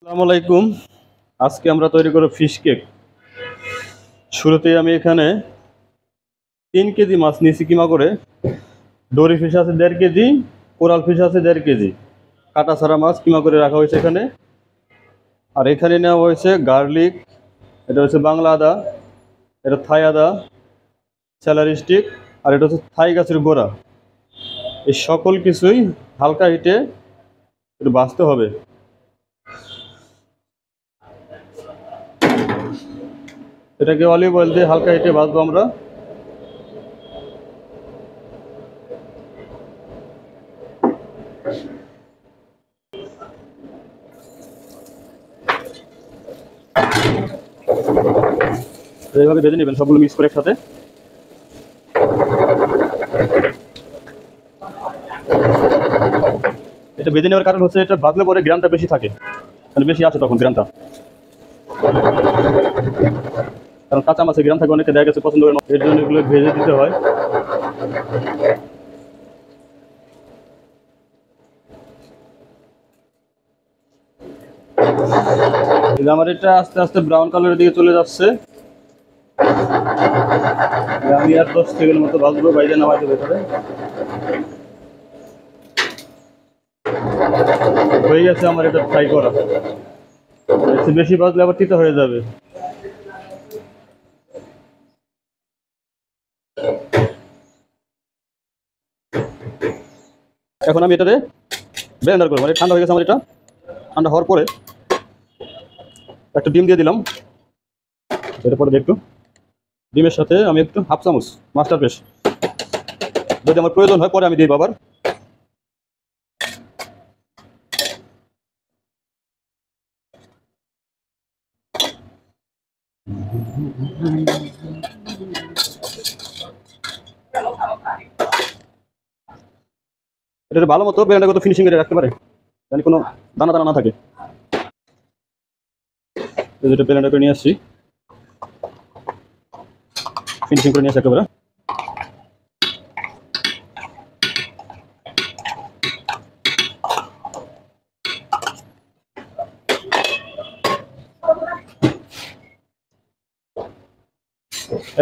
আসসালামু আলাইকুম। আজকে আমরা তৈরি করব ফিশ কেক। শুরুতেই আমি এখানে 3 কেজি মাছ নিয়েছি কিমা করে। ডোরি ফিশ আছে 1.5 কেজি, কোরাল ফিশ আছে 1.5 কেজি। কাটা ছাড়া মাছ কিমা করে রাখা হয়েছে এখানে। আর এখানে নেওয়া হয়েছে গার্লিক, এটা হচ্ছে বাংলা আদা, এটা থাই আদা, স্যালারি স্টিক, আর এটা হচ্ছে থাই গাছের গোড়া। এই সকল কিছুই হালকা হিটে একটু ভাজতে হবে। এটাকে অলিভ অয়েল দিয়ে হালকা হিটে ভাজবো আমরা। এইভাবে ভেজে নেবেন সবগুলো মিক্স করে একসাথে। এটা ভেজে নেওয়ার কারণ হচ্ছে এটা ভাজলে পরে গ্রামটা বেশি থাকে, মানে বেশি আসে তখন গ্রামটা। কারণ কাঁচা মাছের গ্রাম থাকে অনেকে দেখা গেছে পছন্দ করে না, এর জন্য এগুলো ভেজে দিতে হয়। আমার এটা আস্তে আস্তে ব্রাউন কালারের দিকে চলে যাচ্ছে। আমি আর 10 সেকেন্ড মতো ভাজবো, বাইরে নামাইতে ভেতরে হয়ে গেছে আমার এটা ফ্রাই করা। বেশি ভাজলে আবার তিতা হয়ে যাবে। এখন আমি এটাতে ব্লেন্ডার করবো, মানে ঠান্ডা হয়ে গেছে আমার এটা। ঠান্ডা হওয়ার পরে একটা ডিম দিয়ে দিলাম। এটা পরে একটু ডিমের সাথে আমি একটু হাফ চামচ মাস্টার পেস্ট, যদি আমার প্রয়োজন হয় পরে আমি দিই আবার। এটা ভালো মতো ব্লেন্ডার মতো ফিনিশিং করে রাখতে পারে, জানি কোনো দানা দানা না থাকে। যেটা ব্লেন্ডার করে নিয়ে আসছি, ফিনিশিং করে নিয়ে আসি একেবারে।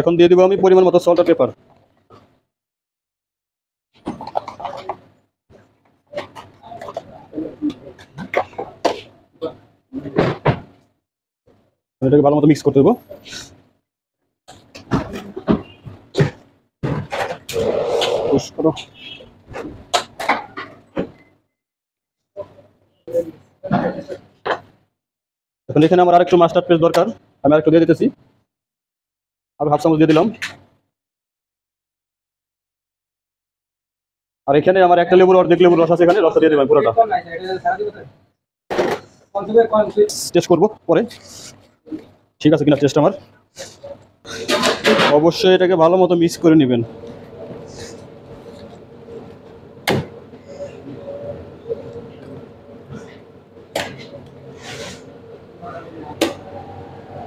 এখন দিয়ে দিব আমি পরিমাণ মতো সল্ট আর পেপার। এটাকে ভালো মতো মিক্স করতে দেবো। এখন এখানে আমার আরেকটু মাস্টার্ড পেস্ট দরকার, আমি আরেকটু দিয়ে দিতেছি। আমি হাফ চামচ দিয়ে দিলাম। আর এখানে আমার একটা লেবুর অর্ধেক লেবুর রস আছে, এখানে রসটা দিয়ে দেবেন পুরোটা। টেস্ট করবো পরে ঠিক আছে কিনা টেস্ট আমার। অবশ্যই এটাকে ভালো মতো মিক্স করে নেবেন।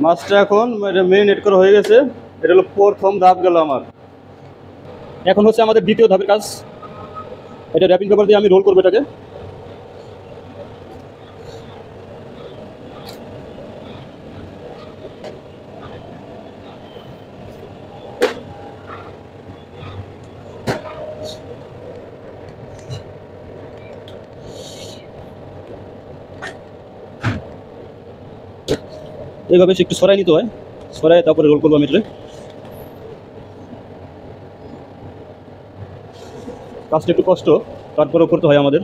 মাছটা এখন মেরিনেট করা হয়ে গেছে। এটা হলো প্রথম ধাপ গেল আমার। এখন হচ্ছে আমাদের দ্বিতীয় ধাপের কাজ। এটা র্যাপিং পেপার দিয়ে আমি রোল করবো এটাকে। এইভাবে একটু সরাই নিতে হয়, সরাই তারপরে রোল করবো আমি এটা। কাজটা একটু কষ্ট, তারপরেও করতে হয় আমাদের।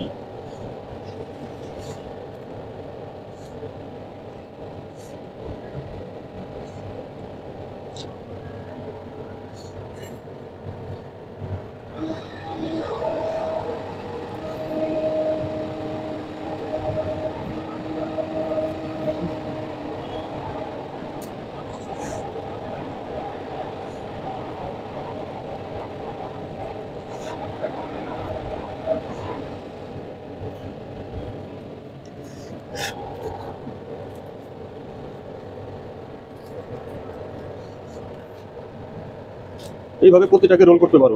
এইভাবে প্রতিটাকে রোল করতে পারো,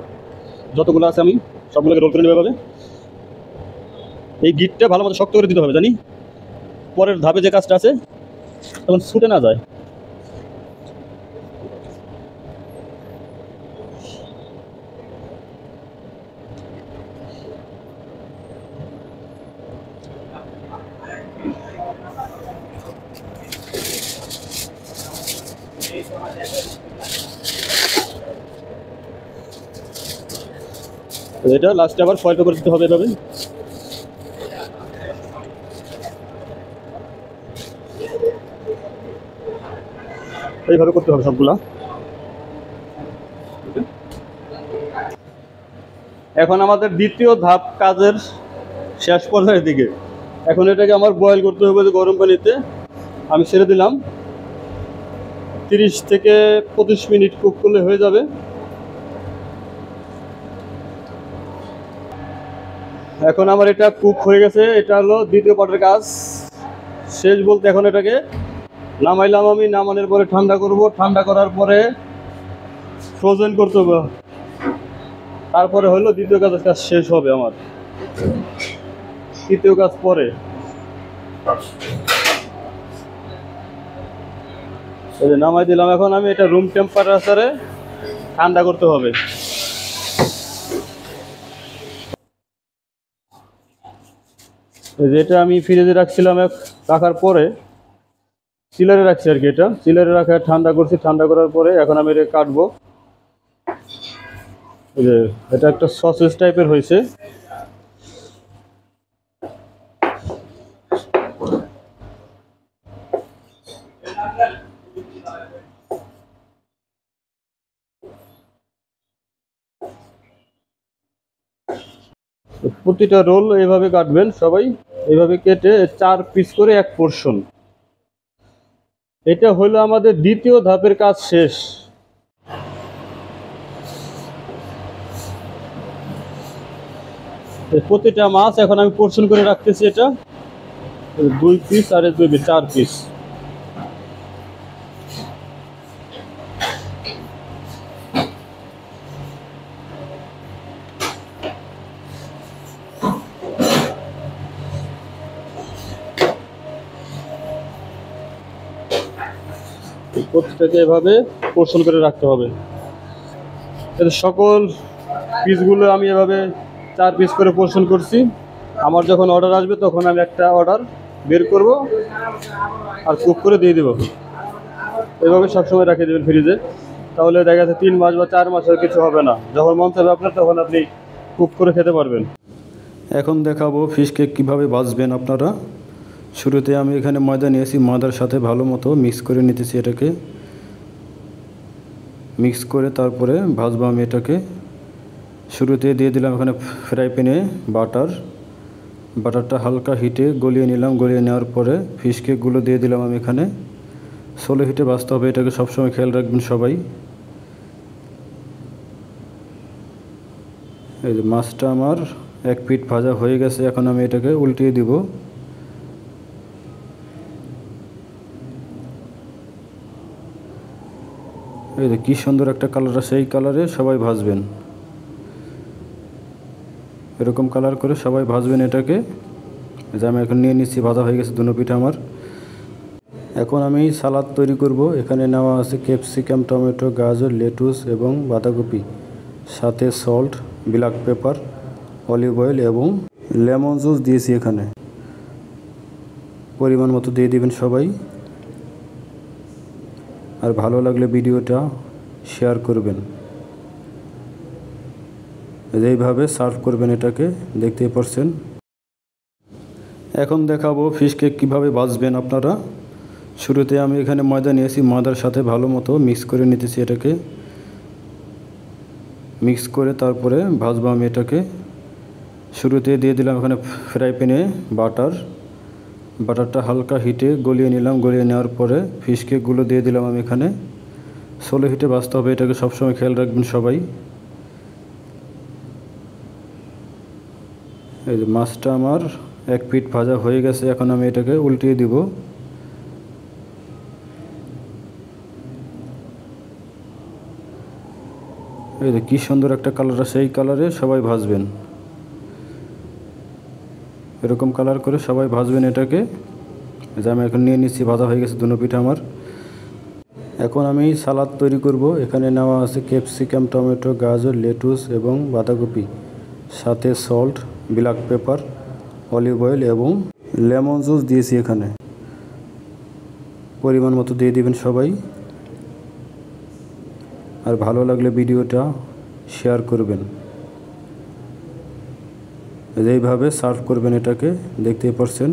যতগুলো আছে আমি সবগুলোকে রোল করে নেবো এভাবে। এই গিটটা ভালো মতো শক্ত করে দিতে হবে জানি। পরের ধাপে যে কাজটা আছে তখন ছুটে না যায়। এটা লাস্টে আবার ফয়েল পেপার দিতে হবে এভাবে। এইভাবে করতে হবে সবগুলা। এখন আমাদের দ্বিতীয় ধাপ কাজের শেষ পর্যায়ের দিকে। এখন এটাকে আমার বয়েল করতে হবে গরম পানিতে। আমি ছেড়ে দিলাম, 30 থেকে 25 মিনিট কুক করলে হয়ে যাবে। এখন আমার এটা কুক হয়ে গেছে। এটা হলো দ্বিতীয় পার্টের কাজ শেষ বলতে। এখন এটাকে নামাইলাম আমি। নামানোর পরে ঠান্ডা করব। ঠান্ডা করার পরে ফ্রোজেন করতে হবে। তারপরে হলো দ্বিতীয় কাজের কাজ শেষ হবে আমার। তৃতীয় কাজ পরে। এই যে নামাই দিলাম। এখন আমি এটা রুম টেম্পারেচারে ঠান্ডা করতে হবে। যেটা আমি ফ্রিজে রাখছিলাম, রাখার পরে চিলারে রাখছি আর কি। এটা চিলারে রাখা ঠান্ডা করছি। ঠান্ডা করার পরে এখন আমি এটা কাটবো। এই যে এটা একটা সসেজ টাইপের হয়েছে। প্রতিটা রোল এইভাবে কাটবেন সবাই। এইভাবে কেটে 4 পিস করে এক পোর্শন। এটা হলো আমাদের দ্বিতীয় ধাপের কাজ শেষ। প্রতিটা মাছ এখন আমি পোর্শন করে রাখতেছি। এটা 2 পিস আর 2 পিস 4 পিস। প্রত্যেকটাকে এভাবে পোর্শন করে রাখতে হবে। সকল পিসগুলো আমি এভাবে 4 পিস করে পোর্শন করছি। আমার যখন অর্ডার আসবে তখন আমি একটা অর্ডার বের করব আর কুক করে দিয়ে দেবো। এভাবে সবসময় রেখে দেবেন ফ্রিজে। তাহলে দেখা যাচ্ছে 3 মাস বা 4 মাসের কিছু হবে না। যখন মন চাইবে আপনার তখন আপনি কুক করে খেতে পারবেন। এখন দেখাবো ফিশ কেক কীভাবে ভাজবেন আপনারা। শুরুতে আমি এখানে ময়দা নিয়েছি। ময়দার সাথে ভালো মতো মিক্স করে নিতেছি। এটাকে মিক্স করে তারপরে ভাজবো আমি এটাকে। শুরুতে দিয়ে দিলাম এখানে ফ্রাই প্যানে বাটারটা হালকা হিটে গলিয়ে নিলাম। গলিয়ে নেওয়ার পরে ফিশ কেকগুলো দিয়ে দিলাম আমি এখানে। স্লো হিটে ভাজতে হবে। এটাকে সবসময় খেয়াল রাখবেন সবাই। এই যে মাছটা আমার 1 পিঠ ভাজা হয়ে গেছে। এখন আমি এটাকে উল্টিয়ে দিব। এই যে কী সুন্দর একটা কালার আছে। এই কালারে সবাই ভাজবেন। এরকম কালার করে সবাই ভাজবেন এটাকে। যে আমি এখন নিয়ে নিচ্ছি, ভাজা হয়ে গেছে দুনো পিঠা আমার। এখন আমি সালাদ তৈরি করব। এখানে নেওয়া আছে ক্যাপসিকাম, টমেটো, গাজর, লেটুস এবং বাঁধাকপি, সাথে salt, black pepper, olive oil এবং লেমন জুস দিয়েছি এখানে। পরিমাণ মতো দিয়ে দিবেন সবাই। আর ভালো লাগলে ভিডিওটা শেয়ার করবেন। এইভাবে সার্ভ করবেন এটাকে, দেখতেই পাচ্ছেন। এখন দেখাবো ফিশ কেক কীভাবে ভাজবেন আপনারা। শুরুতে আমি এখানে ময়দা নিয়েছি। ময়দার সাথে ভালো মতো মিক্স করে নিতেছি। এটাকে মিক্স করে তারপরে ভাজবো আমি এটাকে। শুরুতে দিয়ে দিলাম এখানে ফ্রাই প্যানে বাটারটা হালকা হিটে গলিয়ে নিলাম। গলিয়ে নেওয়ার পরে ফিশ কেকগুলো দিয়ে দিলাম আমি এখানে। স্লো হিটে ভাজতে হবে। এটাকে সবসময় খেয়াল রাখবেন সবাই। এই যে মাছটা আমার 1 পিঠ ভাজা হয়ে গেছে। এখন আমি এটাকে উল্টিয়ে দিব। এই যে কী সুন্দর একটা কালার আছে। এই কালারে সবাই ভাজবেন। এরকম কালার করে সবাই ভাজবেন এটাকে। যে আমি এখন নিয়ে নিচ্ছি, ভাজা হয়ে গেছে দুনো পিঠা আমার। এখন আমি সালাদ তৈরি করব। এখানে নেওয়া আছে ক্যাপসিকাম, টমেটো, গাজর, লেটুস এবং বাঁধাকপি, সাথে salt, black pepper, olive oil এবং লেমন জুস দিয়েছি এখানে। পরিমাণ মতো দিয়ে দিবেন সবাই। আর ভালো লাগলে ভিডিওটা শেয়ার করবেন। এইভাবে সার্ভ করবেন এটাকে, দেখতেই পাচ্ছেন।